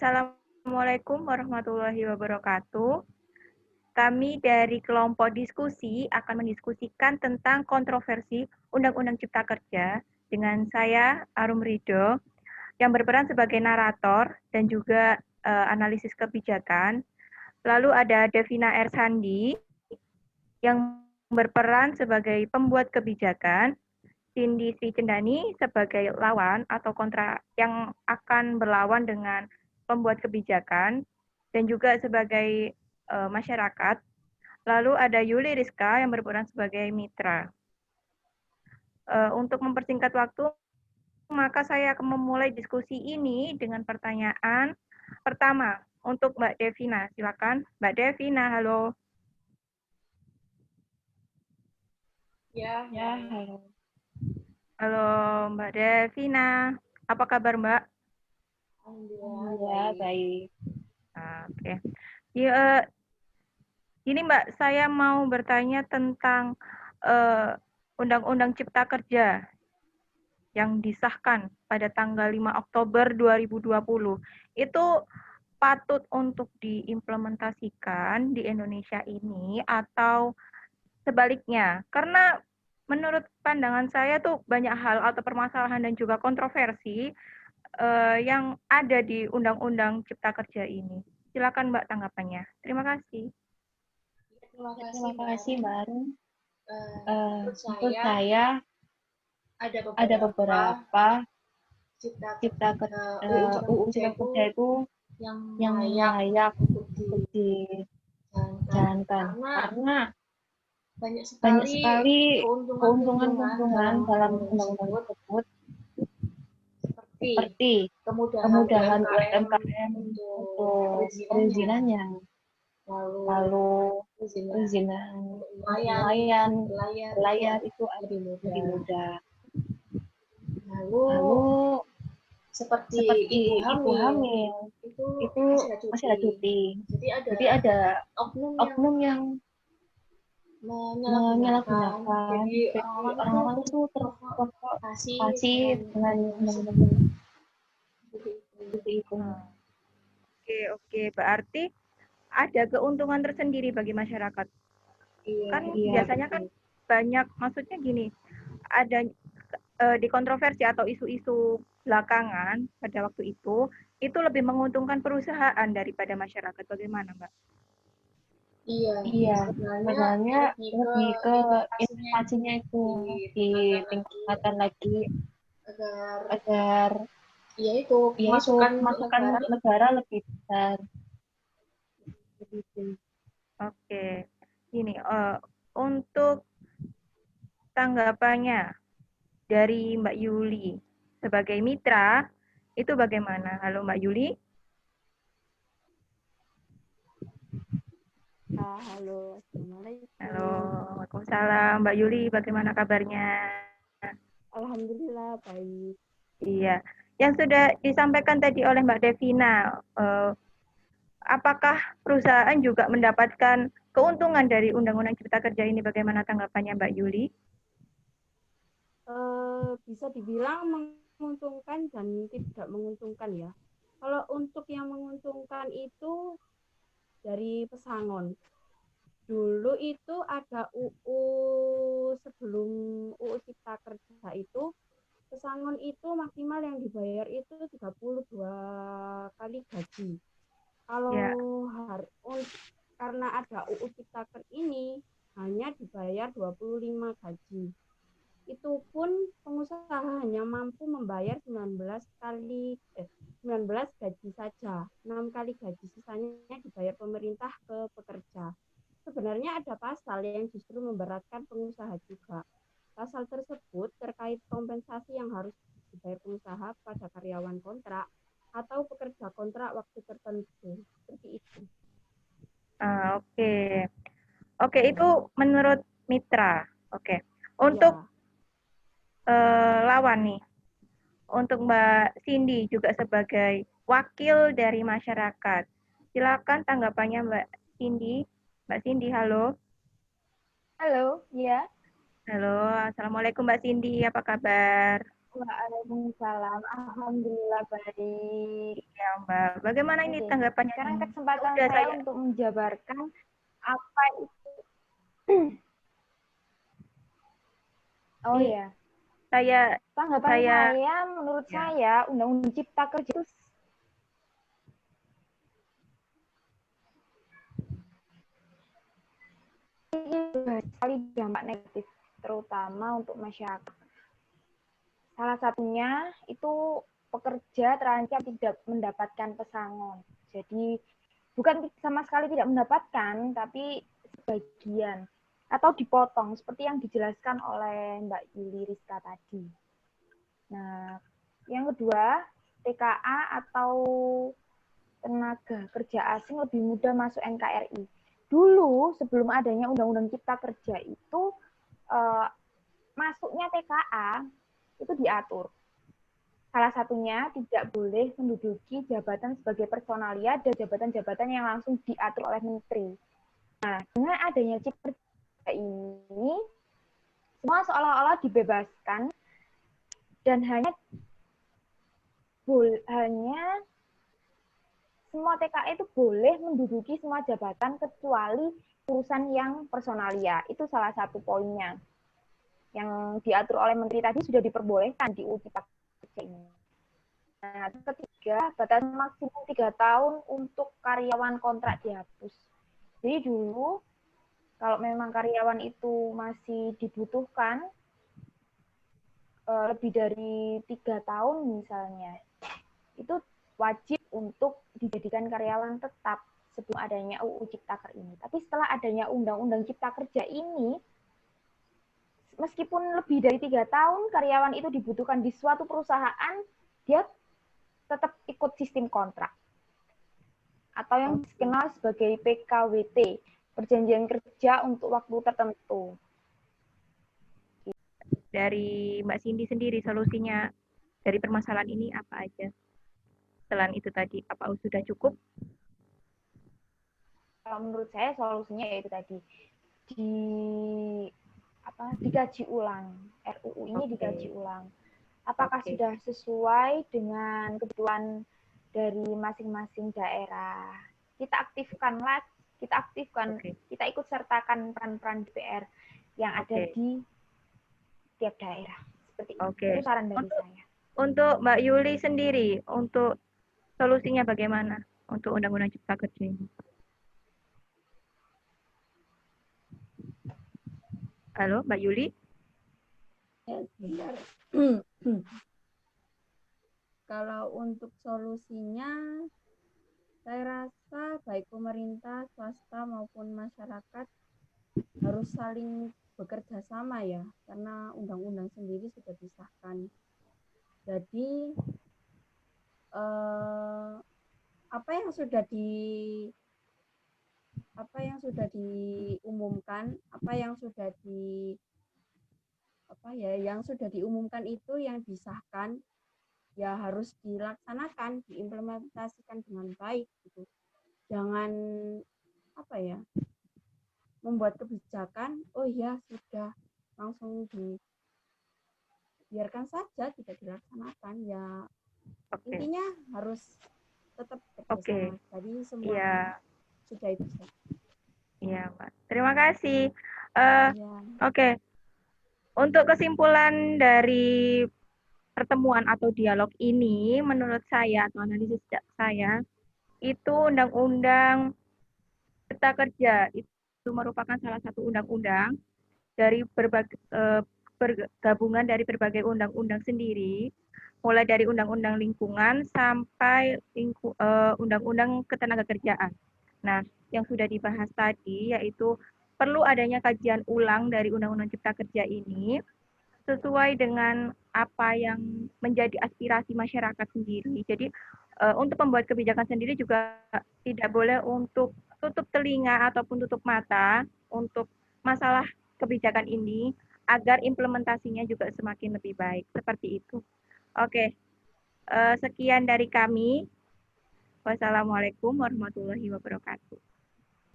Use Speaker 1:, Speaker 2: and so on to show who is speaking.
Speaker 1: Assalamualaikum warahmatullahi wabarakatuh. Kami dari kelompok diskusi akan mendiskusikan tentang kontroversi Undang-Undang Cipta Kerja dengan saya, Arum Ridho, yang berperan sebagai narator dan juga analisis kebijakan. Lalu ada Devina Ersandi yang berperan sebagai pembuat kebijakan, Cindy Sri Cendani sebagai lawan atau kontra yang akan berlawan dengan pembuat kebijakan, dan juga sebagai masyarakat. Lalu ada Yuli Rizka yang berperan sebagai mitra. Untuk mempersingkat waktu, maka saya akan memulai diskusi ini dengan pertanyaan pertama untuk Mbak Devina. Silakan, Mbak Devina. Halo.
Speaker 2: Ya, halo.
Speaker 1: Halo, Mbak Devina. Apa kabar, Mbak?
Speaker 2: Alhamdulillah, baik.
Speaker 1: Oke. Ya, ini Mbak, saya mau bertanya tentang Undang-Undang Cipta Kerja yang disahkan pada tanggal 5 Oktober 2020. Itu patut untuk diimplementasikan di Indonesia ini atau sebaliknya? Karena menurut pandangan saya tuh banyak hal atau permasalahan dan juga kontroversi yang ada di Undang-Undang Cipta Kerja ini. Silakan Mbak tanggapannya. Terima kasih.
Speaker 2: Terima kasih, Mbak Arum.
Speaker 1: Menurut
Speaker 2: Menurut
Speaker 1: saya
Speaker 2: saya
Speaker 1: ada
Speaker 2: ada
Speaker 1: beberapa
Speaker 2: beberapa
Speaker 1: cipta
Speaker 2: cipta
Speaker 1: UU Cipta
Speaker 2: UU
Speaker 1: Kerja
Speaker 2: Cipta
Speaker 1: itu
Speaker 2: Kerja itu
Speaker 1: yang
Speaker 2: yang
Speaker 1: layak
Speaker 2: layak
Speaker 1: untuk
Speaker 2: untuk
Speaker 1: dijalankan
Speaker 2: dijalankan
Speaker 1: karena
Speaker 2: karena
Speaker 1: banyak
Speaker 2: banyak
Speaker 1: sekali
Speaker 2: sekali
Speaker 1: keuntungan-keuntungan
Speaker 2: keuntungan
Speaker 1: dalam
Speaker 2: dalam
Speaker 1: undang-undang
Speaker 2: undang-undang
Speaker 1: tersebut
Speaker 2: tersebut
Speaker 1: seperti
Speaker 2: seperti
Speaker 1: kemudahan
Speaker 2: kemudahan
Speaker 1: UMKM
Speaker 2: UMKM
Speaker 1: untuk
Speaker 2: untuk
Speaker 1: perizinannya,
Speaker 2: perizinannya,
Speaker 1: lalu
Speaker 2: lalu
Speaker 1: perizinan
Speaker 2: perizinan
Speaker 1: untuk
Speaker 2: untuk
Speaker 1: nelayan
Speaker 2: nelayan
Speaker 1: berlayar
Speaker 2: berlayar itu
Speaker 1: lebih
Speaker 2: lebih
Speaker 1: mudah.
Speaker 2: mudah.
Speaker 1: Lalu
Speaker 2: Lalu
Speaker 1: seperti
Speaker 2: seperti
Speaker 1: ibu
Speaker 2: ibu
Speaker 1: hamil
Speaker 2: hamil
Speaker 1: itu
Speaker 2: itu masih ada
Speaker 1: masih ada
Speaker 2: cuti.
Speaker 1: cuti. Jadi ada
Speaker 2: Jadi ada
Speaker 1: oknum yang
Speaker 2: oknum yang
Speaker 1: menyalahgunakan.
Speaker 2: menyalahgunakan.
Speaker 1: Jadi
Speaker 2: Jadi
Speaker 1: orang-orang itu
Speaker 2: orang-orang itu
Speaker 1: terprovokasi
Speaker 2: terprovokasi
Speaker 1: dengan
Speaker 2: dengan
Speaker 1: undang-undang
Speaker 2: undang-undang
Speaker 1: seperti itu.
Speaker 2: seperti itu.
Speaker 1: Oke. Berarti ada keuntungan tersendiri bagi masyarakat.
Speaker 2: Iya,
Speaker 1: Kan
Speaker 2: iya
Speaker 1: biasanya
Speaker 2: betul.
Speaker 1: kan banyak, maksudnya gini, ada di kontroversi atau isu-isu belakangan pada waktu itu lebih menguntungkan perusahaan daripada masyarakat. Bagaimana, Mbak? Iya,
Speaker 2: Iya,
Speaker 1: sebenarnya
Speaker 2: sebenarnya
Speaker 1: lebih ke
Speaker 2: lebih ke
Speaker 1: investasinya itu
Speaker 2: investasinya itu
Speaker 1: ditingkatkan lagi
Speaker 2: ditingkatkan lagi
Speaker 1: agar
Speaker 2: agar
Speaker 1: ya itu
Speaker 2: yaitu
Speaker 1: pemasukan
Speaker 2: pemasukan
Speaker 1: negara lebih
Speaker 2: negara lebih besar. Begitu.
Speaker 1: oke. Ini untuk tanggapannya dari Mbak Yuli sebagai mitra itu bagaimana? Halo Mbak Yuli.
Speaker 2: Halo,
Speaker 1: Halo,
Speaker 2: Assalamualaikum.
Speaker 1: Waalaikumsalam. Mbak Yuli, bagaimana kabarnya?
Speaker 2: Alhamdulillah baik.
Speaker 1: Iya, yang sudah disampaikan tadi oleh Mbak Devina, apakah perusahaan juga mendapatkan keuntungan dari Undang-Undang Cipta Kerja ini? Bagaimana tanggapannya Mbak Yuli?
Speaker 2: Bisa dibilang menguntungkan dan tidak menguntungkan ya. Kalau untuk yang menguntungkan itu dari pesangon. Dulu itu ada UU sebelum UU Cipta Kerja itu, pesangon itu maksimal yang dibayar itu 32 kali gaji. Kalau
Speaker 1: Ya,
Speaker 2: karena ada UU Cipta Kerja ini hanya dibayar 25 gaji. Itu pun pengusaha hanya mampu membayar 19 gaji saja. 6 kali gaji sisanya dibayar pemerintah ke pekerja. Sebenarnya ada pasal yang justru memberatkan pengusaha juga. Pasal tersebut terkait kompensasi yang harus dibayar pengusaha pada karyawan kontrak atau pekerja kontrak waktu tertentu. Seperti itu.
Speaker 1: oke. Oke, itu menurut mitra. Oke. Untuk
Speaker 2: Ya.
Speaker 1: lawan nih, untuk Mbak Cindy juga sebagai wakil dari masyarakat. Silakan tanggapannya Mbak Cindy. Mbak Cindy, halo.
Speaker 3: Halo, ya.
Speaker 1: Halo, Assalamualaikum Mbak Cindy, apa kabar?
Speaker 3: Waalaikumsalam. Alhamdulillah baik.
Speaker 1: Ya, Mbak. Bagaimana ini
Speaker 3: Oke,
Speaker 1: tanggapannya
Speaker 3: sekarang
Speaker 1: nih? Ya
Speaker 3: kesempatan
Speaker 1: udah
Speaker 3: saya
Speaker 1: saya.
Speaker 3: untuk menjabarkan apa itu. Oh
Speaker 1: Nih,
Speaker 3: ya,
Speaker 1: saya
Speaker 3: tanggapan
Speaker 1: saya
Speaker 3: saya, menurut
Speaker 1: ya.
Speaker 3: saya Undang-Undang Cipta Kerja itu sekali dampak negatif, terutama untuk masyarakat. Salah satunya itu pekerja terancam tidak mendapatkan pesangon. Jadi bukan sama sekali tidak mendapatkan, tapi sebagian atau dipotong seperti yang dijelaskan oleh Mbak Yuli Rizka tadi. Nah, yang kedua, TKA atau tenaga kerja asing lebih mudah masuk NKRI. Dulu sebelum adanya Undang-Undang Cipta Kerja itu masuknya TKA itu diatur. Salah satunya tidak boleh menduduki jabatan sebagai personalia dan jabatan-jabatan yang langsung diatur oleh menteri. Nah, dengan adanya Cipta Kerja ini, semua seolah-olah dibebaskan dan hanya semua TKI itu boleh menduduki semua jabatan kecuali urusan yang personalia. Itu salah satu poinnya. Yang diatur oleh menteri tadi sudah diperbolehkan di UU Cipta Kerja ini. Nah, ketiga, batas maksimum 3 tahun untuk karyawan kontrak dihapus. Jadi dulu, kalau memang karyawan itu masih dibutuhkan lebih dari 3 tahun misalnya, itu wajib untuk dijadikan karyawan tetap sebelum adanya UU Cipta Kerja ini. Tapi setelah adanya Undang-Undang Cipta Kerja ini, meskipun lebih dari 3 tahun karyawan itu dibutuhkan di suatu perusahaan, dia tetap ikut sistem kontrak atau yang dikenal sebagai PKWT, perjanjian kerja untuk waktu tertentu.
Speaker 1: Dari Mbak Cindy sendiri solusinya dari permasalahan ini apa aja? Selain itu tadi, apa sudah cukup?
Speaker 3: Kalau menurut saya solusinya yaitu tadi dikaji ulang, RUU ini dikaji ulang. Apakah sudah sesuai dengan kebutuhan dari masing-masing daerah? Kita aktifkan, kita ikut sertakan peran-peran DPR yang ada di tiap daerah. Seperti itu saran dari saya.
Speaker 1: Untuk Mbak Yuli sendiri, untuk solusinya bagaimana untuk Undang-Undang Cipta Kerja ini? Halo, Mbak Yuli?
Speaker 2: Ya, sebentar. Kalau untuk solusinya, saya rasa baik pemerintah, swasta maupun masyarakat harus saling bekerja sama ya, karena undang-undang sendiri sudah disahkan. Jadi apa yang sudah diumumkan, yang sudah diumumkan itu yang disahkan ya harus dilaksanakan, diimplementasikan dengan baik gitu. Jangan membuat kebijakan, oh ya sudah langsung dibiarkan saja tidak dilaksanakan ya. Intinya harus tetap bekerjasama. Jadi semua sudah itu saja.
Speaker 1: Iya, Mbak. Terima kasih. Oke. Untuk kesimpulan dari pertemuan atau dialog ini, menurut saya atau analisis saya, itu Undang-Undang Cipta Kerja itu merupakan salah satu undang-undang dari bergabungan dari berbagai undang-undang sendiri, mulai dari undang-undang lingkungan sampai undang-undang ketenagakerjaan. Nah, yang sudah dibahas tadi yaitu perlu adanya kajian ulang dari Undang-Undang Cipta Kerja ini sesuai dengan apa yang menjadi aspirasi masyarakat sendiri. Jadi untuk pembuat kebijakan sendiri juga tidak boleh untuk tutup telinga ataupun tutup mata untuk masalah kebijakan ini agar implementasinya juga semakin lebih baik. Seperti itu. Oke, sekian dari kami. Wassalamualaikum warahmatullahi wabarakatuh.